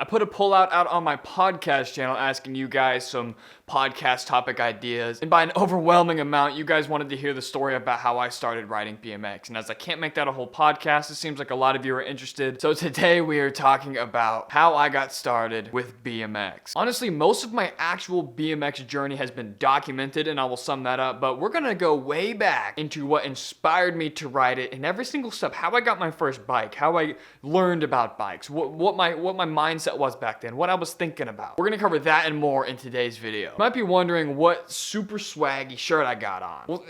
put a poll out on my podcast channel asking you guys some podcast topic ideas, and by an overwhelming amount, you guys wanted to hear the story about how I started riding BMX. And as I can't make that a whole podcast, it seems like a lot of you are interested. So today we are talking about how I got started with BMX. Honestly, most of my actual BMX journey has been documented, and I will sum that up, but we're gonna go way back into what inspired me to ride it in every single step, how I got my first bike, how I learned about bikes, what my mindset was back then, what I was thinking about. We're gonna cover that and more in today's video. You might be wondering what super swaggy shirt I got on. Well,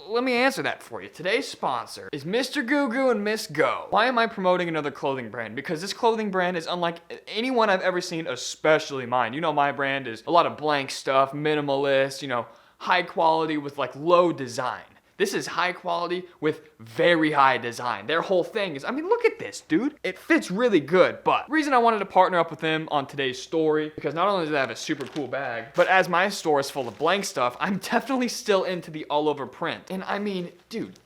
let me answer that for you. Today's sponsor is Mr. Goo Goo and Miss Go. Why am I promoting another clothing brand? Because this clothing brand is unlike anyone I've ever seen, especially mine. You know, my brand is a lot of blank stuff, minimalist, you know, high quality with like low design. This is high quality with very high design. Their whole thing is, I mean, look at this, dude. It fits really good, but the reason I wanted to partner up with them on today's story, because not only do they have a super cool bag, but as my store is full of blank stuff, I'm definitely still into the all over print. And I mean, dude,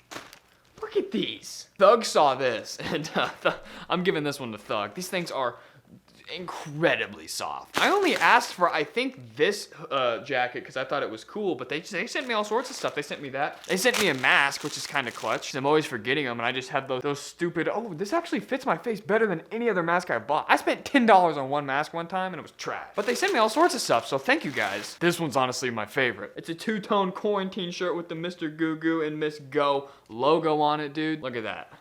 look at these. Thug saw this, and I'm giving this one to Thug. These things are incredibly soft. I only asked for, I think, this jacket because I thought it was cool, but they sent me all sorts of stuff. They sent me that. They sent me a mask, which is kind of clutch. I'm always forgetting them, and I just have those stupid, oh, this actually fits my face better than any other mask I bought. I spent $10 on one mask one time, and it was trash. But they sent me all sorts of stuff, so thank you guys. This one's honestly my favorite. It's a two-tone quarantine shirt with the Mr. Goo Goo and Miss Go logo on it, dude. Look at that.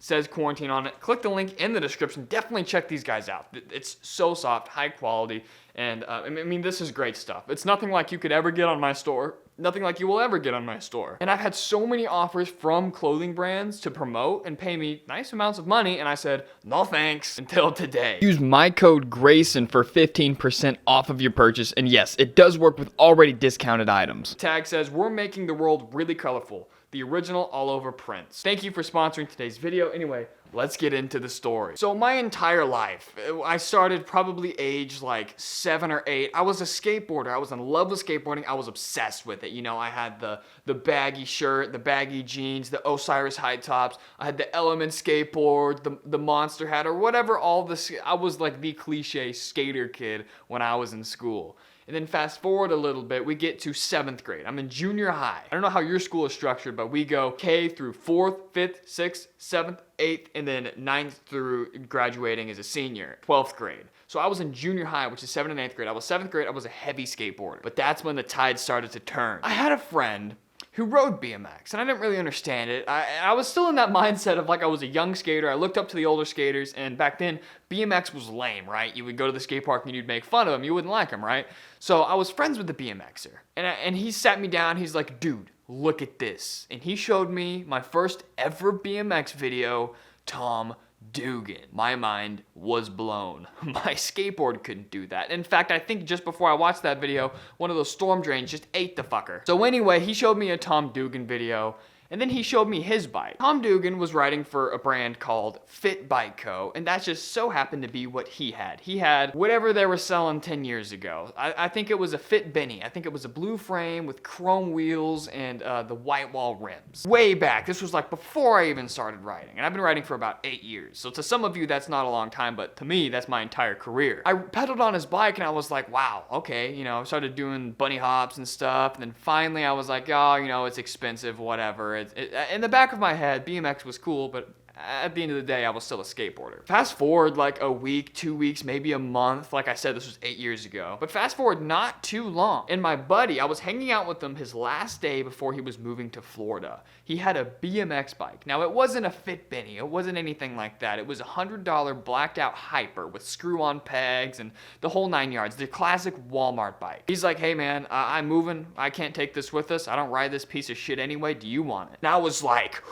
Says quarantine on it. Click the link in the description. Definitely check these guys out. It's so soft, high quality, and I mean, this is great stuff. It's nothing like you could ever get on my store. Nothing like you will ever get on my store. And I've had so many offers from clothing brands to promote and pay me nice amounts of money, and I said, no thanks, until today. Use my code Greyson for 15% off of your purchase, and yes, it does work with already discounted items. The tag says, we're making the world really colorful. The original all over prints. Thank you for sponsoring today's video. Anyway, let's get into the story. So my entire life, I started probably age like 7 or 8. I was a skateboarder. I was in love with skateboarding. I was obsessed with it. You know, I had the baggy shirt, the baggy jeans, the Osiris high tops. I had the Element skateboard, the Monster hat, or whatever. I was like the cliche skater kid when I was in school. And then fast forward a little bit, we get to 7th grade. I'm in junior high. I don't know how your school is structured, but we go K through 4th, 5th, 6th, 7th, 8th, and then 9th through graduating as a senior, 12th grade. So I was in junior high, which is 7th and 8th grade. I was 7th grade, I was a heavy skateboarder. But that's when the tide started to turn. I had a friend who rode BMX, and I didn't really understand it. I was still in that mindset of like I was a young skater. I looked up to the older skaters, and back then, BMX was lame, right? You would go to the skate park and you'd make fun of him. You wouldn't like him, right? So I was friends with the BMXer, and he sat me down. He's like, dude, look at this. And he showed me my first ever BMX video, Tom Dugan. My mind was blown. My skateboard couldn't do that. In fact, I think just before I watched that video, one of those storm drains just ate the fucker. So anyway, he showed me a Tom Dugan video, and then he showed me his bike. Tom Dugan was riding for a brand called Fit Bike Co., and that just so happened to be what he had. He had whatever they were selling 10 years ago. I think it was a Fit Benny. I think it was a blue frame with chrome wheels and the white wall rims. Way back. This was like before I even started riding, and I've been riding for about 8 years. So to some of you, that's not a long time, but to me, that's my entire career. I pedaled on his bike, and I was like, wow, okay, you know, I started doing bunny hops and stuff, and then finally I was like, oh, you know, it's expensive, whatever. In the back of my head, BMX was cool, but at the end of the day, I was still a skateboarder. Fast forward like a week, 2 weeks, maybe a month. Like I said, this was 8 years ago. But fast forward not too long. And my buddy, I was hanging out with him his last day before he was moving to Florida. He had a BMX bike. Now, it wasn't a Fit Benny. It wasn't anything like that. It was a $100 blacked out Hyper with screw-on pegs and the whole 9 yards. The classic Walmart bike. He's like, hey man, I'm moving. I can't take this with us. I don't ride this piece of shit anyway. Do you want it? And I was like,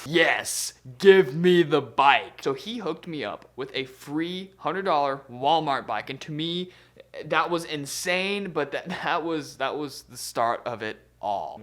yes, give me the bike. So he hooked me up with a free $100 Walmart bike, and to me, that was insane. But that was the start of it all.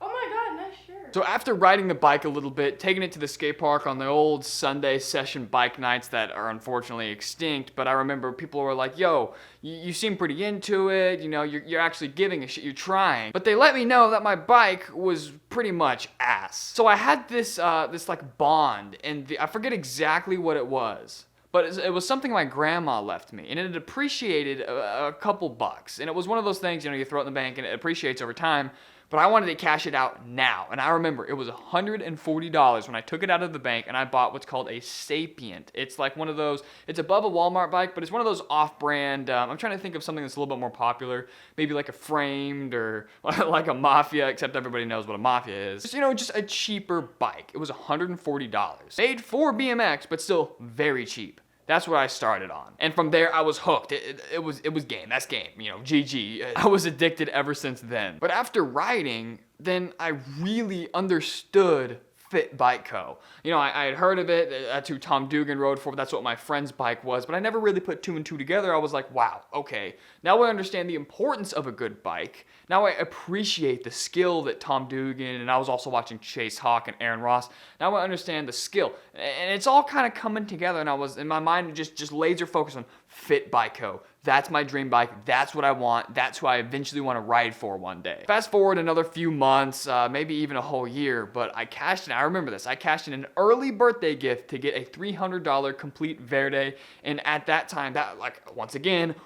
Oh my god, nice shirt. So after riding the bike a little bit, taking it to the skate park on the old Sunday session bike nights that are unfortunately extinct, but I remember people were like, yo, you seem pretty into it, you know, you're actually giving a shit, you're trying. But they let me know that my bike was pretty much ass. So I had this like bond, and I forget exactly what it was, but it was something my grandma left me, and it had appreciated a couple bucks. And it was one of those things, you throw it in the bank and it appreciates over time. But I wanted to cash it out now. And I remember it was $140 when I took it out of the bank and I bought what's called a Sapient. It's like one of those, it's above a Walmart bike, but it's one of those off-brand, I'm trying to think of something that's a little bit more popular. Maybe like a Framed or like a Mafia, except everybody knows what a Mafia is. Just a cheaper bike. It was $140. Made for BMX, but still very cheap. That's what I started on. And from there, I was hooked. It was game. That's game. GG. I was addicted ever since then. But after riding, then I really understood Fit Bike Co. I had heard of it. That's who Tom Dugan rode for. That's what my friend's bike was. But I never really put two and two together. I was like, wow, okay. Now I understand the importance of a good bike. Now I appreciate the skill that Tom Dugan, and I was also watching Chase Hawk and Aaron Ross. Now I understand the skill. And it's all kind of coming together, and I was, in my mind, just laser focused on Fit Bike Co. That's my dream bike. That's what I want. That's who I eventually want to ride for one day. Fast forward another few months, maybe even a whole year, but I cashed in. I remember this. I cashed in an early birthday gift to get a $300 Complete Verde, and at that time, once again,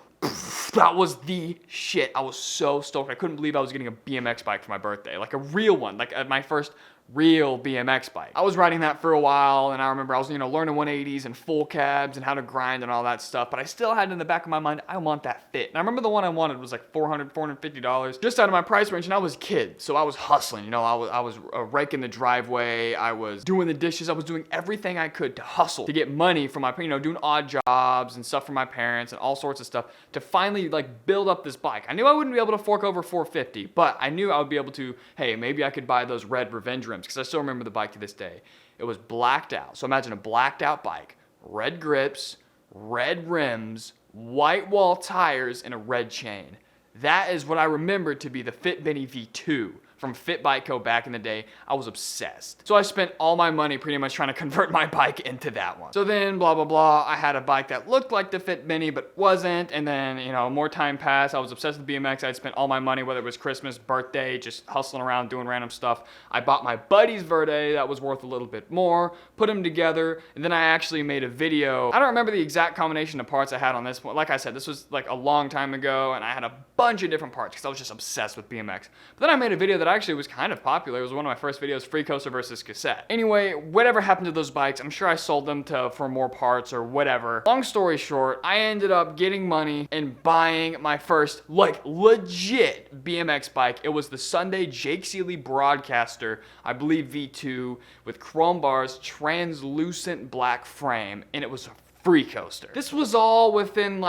that was the shit. I was so stoked. I couldn't believe I was getting a BMX bike for my birthday, like a real one, like my first real BMX bike. I was riding that for a while, and I remember I was, learning 180s and full cabs and how to grind and all that stuff, but I still had in the back of my mind, I want that fit. And I remember the one I wanted was like $450, just out of my price range, and I was a kid, so I was hustling, I was raking the driveway, I was doing the dishes, I was doing everything I could to hustle, to get money from my, doing odd jobs and stuff for my parents and all sorts of stuff to finally build up this bike. I knew I wouldn't be able to fork over $450, but I knew I would be able to, hey, maybe I could buy those red Revenge rims, because I still remember the bike to this day. It was blacked out. So imagine a blacked out bike, red grips, red rims, white wall tires, and a red chain. That is what I remember to be the Fit Benny V2 from Fit Bike Co. back in the day. I was obsessed. So I spent all my money pretty much trying to convert my bike into that one. So then, blah, blah, blah, I had a bike that looked like the Fit Benny, but wasn't. And then, more time passed. I was obsessed with BMX. I'd spent all my money, whether it was Christmas, birthday, just hustling around, doing random stuff. I bought my buddy's Verde that was worth a little bit more, put them together, and then I actually made a video. I don't remember the exact combination of parts I had on this one. Like I said, this was like a long time ago, and I had a bunch of different parts because I was just obsessed with BMX. But then I made a video that actually was kind of popular. It was one of my first videos, Free Coaster versus Cassette. Anyway, whatever happened to those bikes, I'm sure I sold them for more parts or whatever. Long story short, I ended up getting money and buying my first, legit BMX bike. It was the Sunday Jake Seeley Broadcaster, I believe V2, with chrome bars, translucent black frame, and it was a Free Coaster. This was all within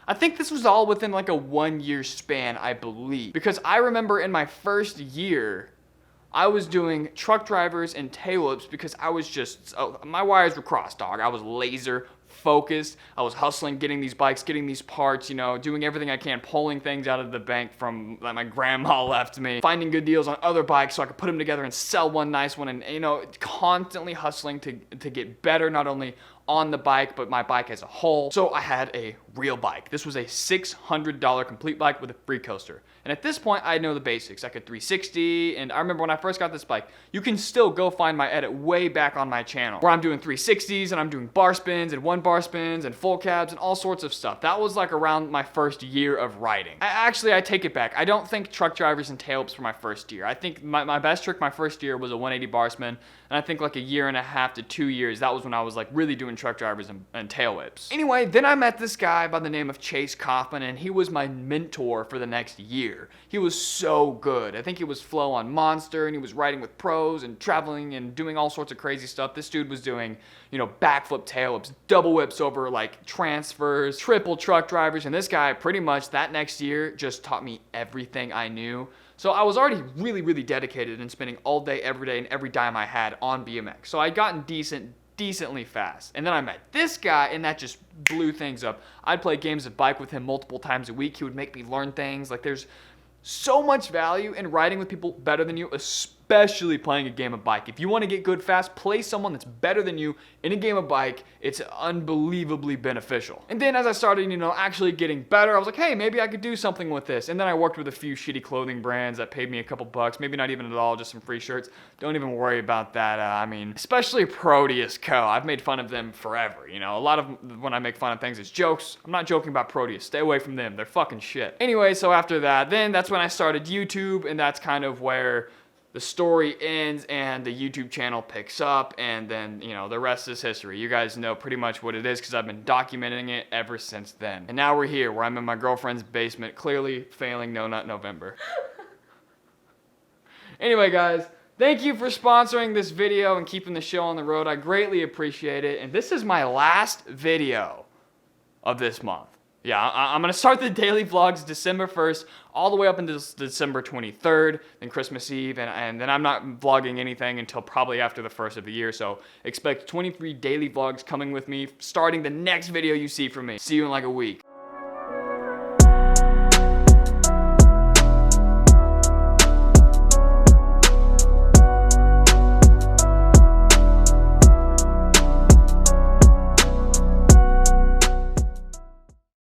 I think this was all within a 1 year span, I believe. Because I remember in my first year, I was doing truck drivers and tail whips because I was my wires were crossed, dog. I was laser focused. I was hustling, getting these bikes, getting these parts, doing everything I can, pulling things out of the bank from that my grandma left me, finding good deals on other bikes so I could put them together and sell one nice one, and constantly hustling to get better, not only on the bike, but my bike as a whole. So I had a real bike. This was a $600 complete bike with a Free Coaster. And at this point, I know the basics. I could 360, and I remember when I first got this bike, you can still go find my edit way back on my channel, where I'm doing 360s, and I'm doing bar spins, and one bar spins, and full cabs, and all sorts of stuff. That was around my first year of riding. I take it back. I don't think truck drivers and tail whips for my first year. I think my best trick my first year was a 180 bar spin, and I think a year and a half to 2 years, that was when I was really doing truck drivers and tail whips. Anyway, then I met this guy by the name of Chase Kaufman, and he was my mentor for the next year. He was so good. I think he was flow on Monster, and he was riding with pros and traveling and doing all sorts of crazy stuff. This dude was doing, backflip tail whips, double whips over transfers, triple truck drivers, and this guy pretty much that next year just taught me everything I knew. So I was already really, really dedicated and spending all day, every day, and every dime I had on BMX. So I'd gotten decently fast. And then I met this guy, and that just blew things up. I'd play games of bike with him multiple times a week. He would make me learn things. There's so much value in riding with people better than you, especially especially playing a game of bike. If you want to get good fast, play someone that's better than you in a game of bike. It's unbelievably beneficial. And then as I started, actually getting better, I was like, hey, maybe I could do something with this. And then I worked with a few shitty clothing brands that paid me a couple bucks, maybe not even at all, just some free shirts. Don't even worry about that. Especially Proteus Co. I've made fun of them forever. A lot of when I make fun of things, it's jokes. I'm not joking about Proteus. Stay away from them. They're fucking shit. Anyway, so after that, then that's when I started YouTube, and that's kind of where the story ends and the YouTube channel picks up, and then, the rest is history. You guys know pretty much what it is because I've been documenting it ever since then. And now we're here where I'm in my girlfriend's basement, clearly failing No Nut November. Anyway, guys, thank you for sponsoring this video and keeping the show on the road. I greatly appreciate it. And this is my last video of this month. Yeah, I'm going to start the daily vlogs December 1st all the way up until December 23rd, then Christmas Eve, and then I'm not vlogging anything until probably after the 1st of the year, so expect 23 daily vlogs coming with me starting the next video you see from me. See you in like a week.